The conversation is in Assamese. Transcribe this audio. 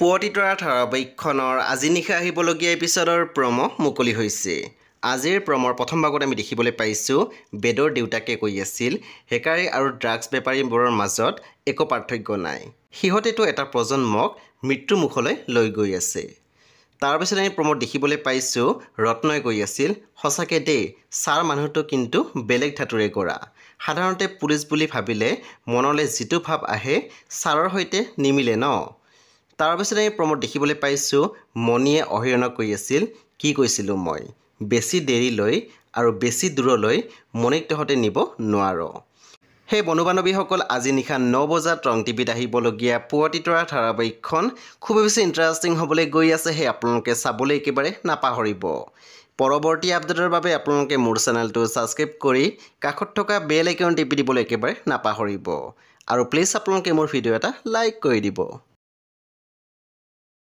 পুৱতি তৰা ধাৰাবাহিকখনৰ আজি নিশা আহিবলগীয়া এপিছডৰ প্ৰম' মুকলি হৈছে। আজিৰ প্ৰমৰ প্ৰথম ভাগত আমি দেখিবলৈ পাইছোঁ বেদৰ দেউতাকে কৈ আছিল হেকাৰী আৰু ড্ৰাগছ বেপাৰীবোৰৰ মাজত একো পাৰ্থক্য নাই। সিহঁতেতো এটা প্ৰজন্মক মৃত্যুৰ মুখলৈ লৈ গৈ আছে। তাৰপিছত আমি প্ৰমত দেখিবলৈ পাইছোঁ ৰত্নই কৈ আছিল সঁচাকৈ দেই ছাৰ মানুহটো কিন্তু বেলেগ ধাতুৰে কৰা। সাধাৰণতে পুলিচ বুলি ভাবিলে মনলৈ যিটো ভাৱ আহে ছাৰৰ সৈতে নিমিলে ন। তাৰপিছত আমি প্ৰমত দেখিবলৈ পাইছোঁ মণিয়ে অহিৰণক কৈ আছিল কি কৈছিলোঁ মই বেছি দেৰিলৈ আৰু বেছি দূৰলৈ মণিক তহঁতে নিব নোৱাৰ। সেই বন্ধু বান্ধৱীসকল আজি নিশা 9 বজাত ৰং টিভিত আহিবলগীয়া পুৱতি তৰা ধাৰাবাহিকখন খুবেই বেছি ইণ্টাৰেষ্টিং হ'বলৈ গৈ আছে। সেই আপোনালোকে চাবলৈ একেবাৰে নাপাহৰিব। পৰৱৰ্তী আপডেটৰ বাবে আপোনালোকে মোৰ চেনেলটো ছাবস্ক্ৰাইব কৰি কাষত থকা বেল আইকন টিপি দিবলৈ একেবাৰে নাপাহৰিব আৰু প্লিজ আপোনালোকে মোৰ ভিডিঅ' এটা লাইক কৰি দিব।